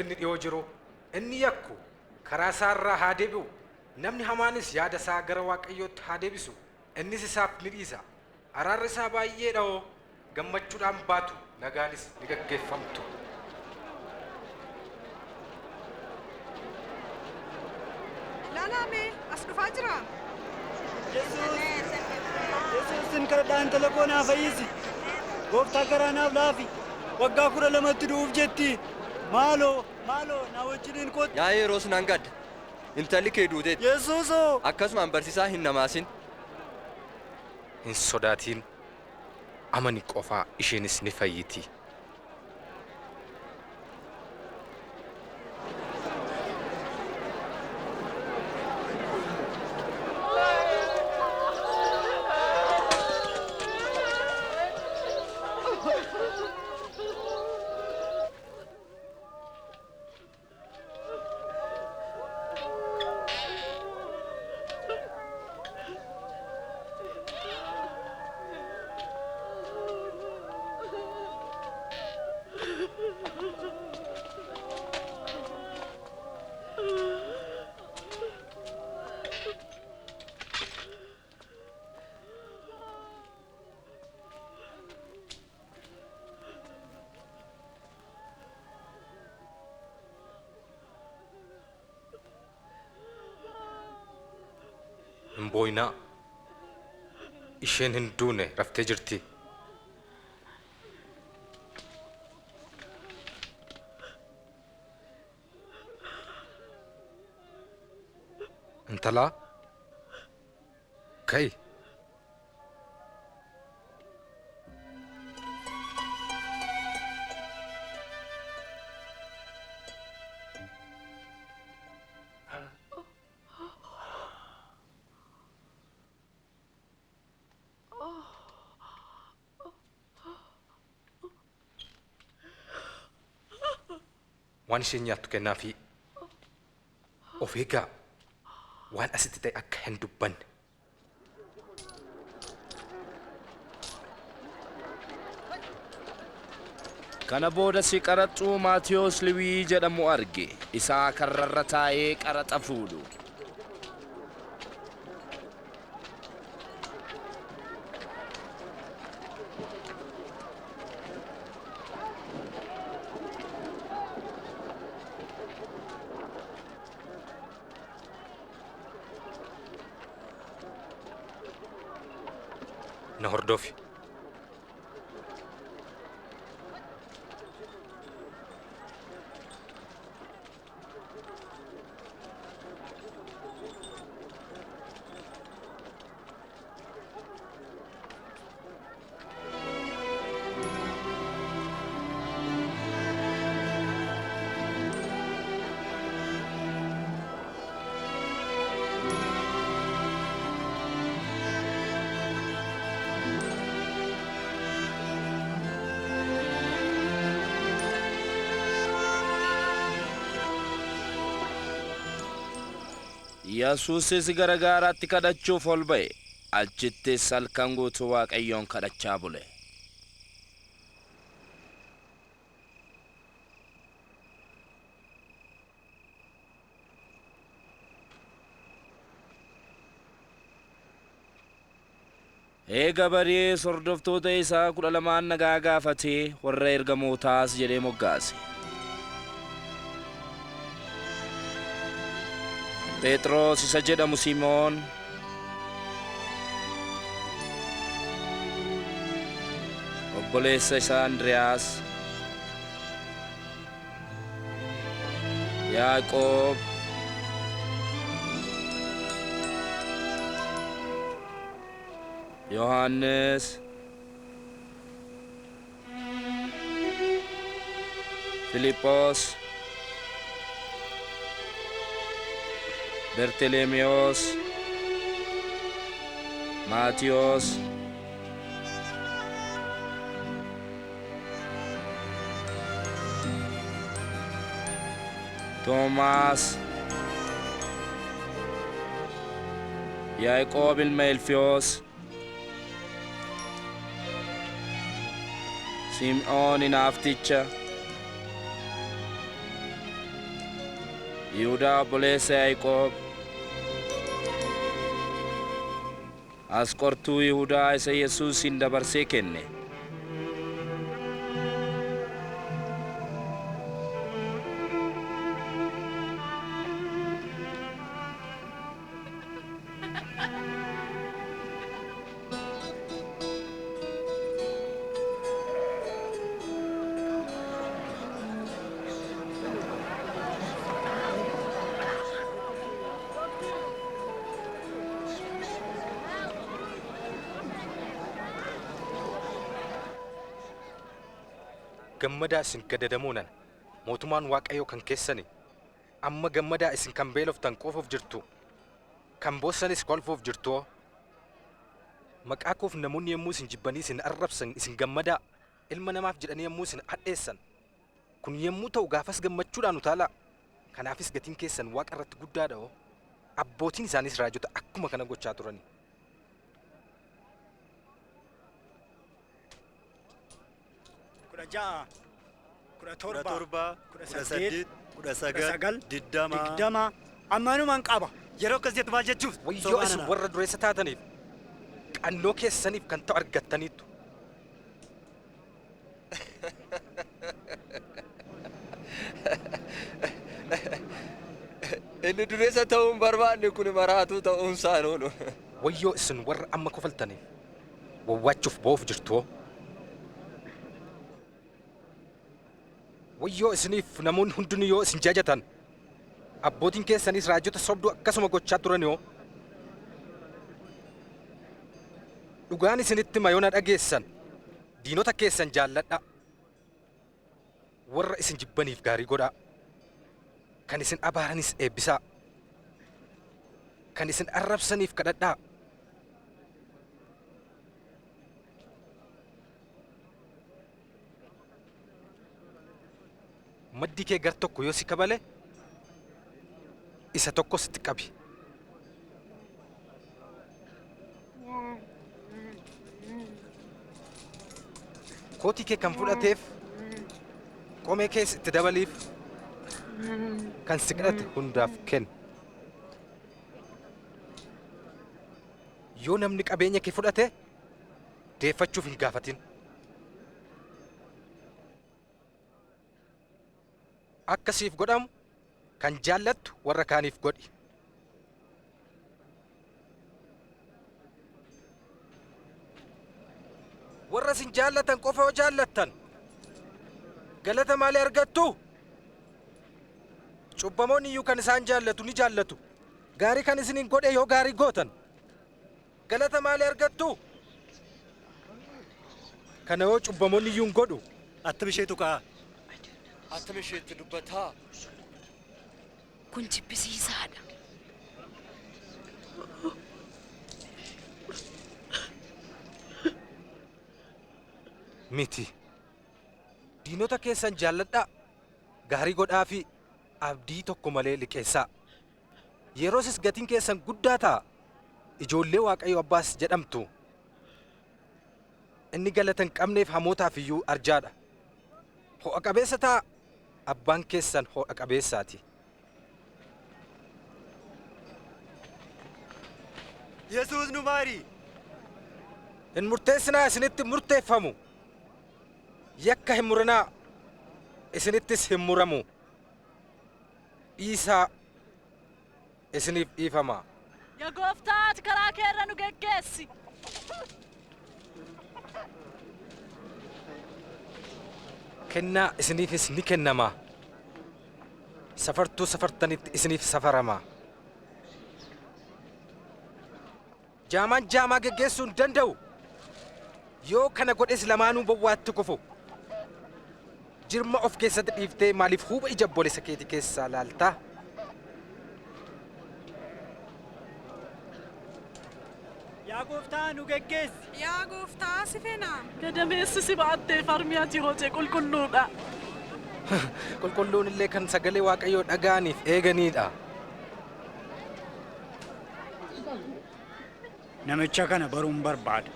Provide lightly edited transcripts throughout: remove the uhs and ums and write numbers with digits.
inni dhiyoo jiru inni yakku karaa isaarraa haa deebi'u namni hamaanis yaada isaa gara waaqayyootti haa deebisu innis isaaf ni dhiisa araarri isaa baay'eedha hoo gammachuudhaan baatu nagaanis ni gaggeeffamtu. Laalame as dhufaa jira. Yesuusin kadhadhaan talakoo naa fayyisi. Gooftaa garaa naaf laafi. Waggaa 12tti du'uuf jetti. Maaloo na wajjiniin kootti. Yaa yeroos nan gadda. Intalli kee duuteetti. Yesuusoo. Akkasumaan barsiisaa hin namaasin. Hin sodaatiin amani qofaa isheenis ni fayyiti. Boyna isheen hin duune raftee jirti. Intala kai waan isheen nyaattu kennaafi of eegaa waan asitti ta'e akka hin dubbanne. Kana booda si qaraxxuu Maatiyos Liwii jedhamu arge. Isaa karrarra taa'ee qaraxa fuudhu. Na hordofi. Yesuusis gara gaaraatti kadhachuuf ol ba'e. Achittis halkan guutuu Waaqayyoon kadhachaa bule. Eega bari'ee hordoftoota isaa 12 nagaa gaafatee warra ergamootaas jedhee moggaase. Petros isa jedhamu Simoon, obboleessa isaa Andriyaas, Yaaqoob, Yohannes, Filipos, Bertelemios, Maatiyos, Toomaas, Yaaqoob ilma Ilfiyoos, Sim'oon hinaafticha, Yihudaa obboleessa Yaaqoob, Asqortuu Yihudaa isa Yesuusin dabarsee kenne. Gammadaa isin gadadamuunan mootummaan Waaqayyoo kan keessani amma gammadaa isin kan beeloftan qofuuf jirtu kan boossanis kolfuuf jirtu maqaa koof namoonni yommuu isin jibbanii isin arrabsan isin gammadaa ilma namaaf jedhanii yommuu isin hadheessan kun yommuu ta'u gaafas gammachuudhaan utaala kanaafis gatiin keessan Waaqa irratti guddaadha abbootiin isaanis raajota akkuma kana gochaa turani. Ja'a, kudha torba, kudha saddeet, kudha sagal, digdama, ammanumaan qaba. Yeroo akkas jettu maal jechuuf? Wayyoo isin warra dureessa taataniif qannoo keessaniif kan ta'u argattaniittu. Inni dureessa ta'uun barbaanne kun maraatuu ta'uunsaa noonu. Wayyoo isin warra amma kofaltaniif wawwaachuuf boof jirtu. Wayyoo isiniif namoonni hundinuu yoo isin jajatan abbootiin keessanis raajota sobduu akkasuma gochaa turan yoo dhugaan isinitti mayoona dhageessan diinota keessan jaalladha warra isin jibbaniif gaarii godhaa kan isin abaaranis eebbisaa kan isin arrabsaniif kadhadhaa maddi kee gar tokko yoo si kabale isa tokko sitti qabi. Kootii kee kan fudhateef qomee kees itti dabaliif kan si kadhate hundaaf kenni. Yoo namni qabeenya kee fudhate deeffachuuf hin gaafatin. Akkasiif godhamu kan jaallattu warra kaaniif godhi. Warra isin jaallatan qofa yoo jaallattan galata maalii argattu? Cubbamoonni iyyuu kan isaan jaallatu ni jaallatu. Gaarii kan isiniin godhe yoo gaarii gootan galata maalii argattu? Kana yoo cubbamoonni iyyuu hin godhu Attami isheetu ka'a. Attami isheetti dubbataa. Kun jibbisiisaadha. Miti. Diinota keessan jaalladhaa. Gaarii godhaa fi abdii tokko malee liqeessaa. Yeroosis gatiin keessan guddaa ta'a. Ijoollee Waaqayyo Abbaas jedhamtu. Inni galata hin qabneef hamootaaf iyyuu arjaadha. Ho'a qabeessa ta'a. Abbaan keessan ho'a qabeessaati. Yesuus nu maari. Hin murteessinaa isinitti murteeffamu. Yakka hin muranaa isinittis hin muramu. Dhiisaa isiniif dhiifama. Yaa gooftaa ati karaa kee irra nu geggeessi. Kennaa isiniifis ni kennama. Safartuu safartanitti isiniif safarama. Jaamaan jaamaa geggeessuu hin danda'u. Yoo kana godhes lamaanuu bowwaatti kufu. Jirma of keessatti dhiiftee maaliif huuba ija obboleessa keetii keessaa laaltaa? Yaa gooftaa nu geggeessi. Yaa gooftaa si feena. Gadameessi si baattee farmii ati hootee qulqulluudha. Qulqulluun illee kan sagalee Waaqayyoo dhaga'aniif eeganidha. Namicha kana baruun barbaada.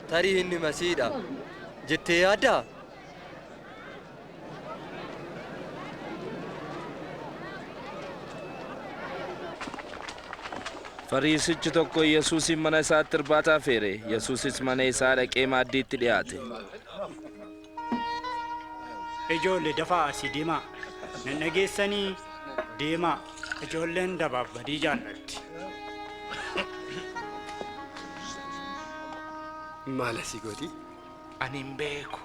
Tarii inni Masiidha jettee yaaddaa? Fariisichi tokko Yesuusin mana isaatti irbaata feere. Yesuusis mana isaa dhaqee maaddiitti dhiyaate. Ijoollee dafaa asii deemaa. Nan dhageessanii deemaa. Ijoolleen dabaabadii jaallatti. Maal asii gooti? Ani hin beeku.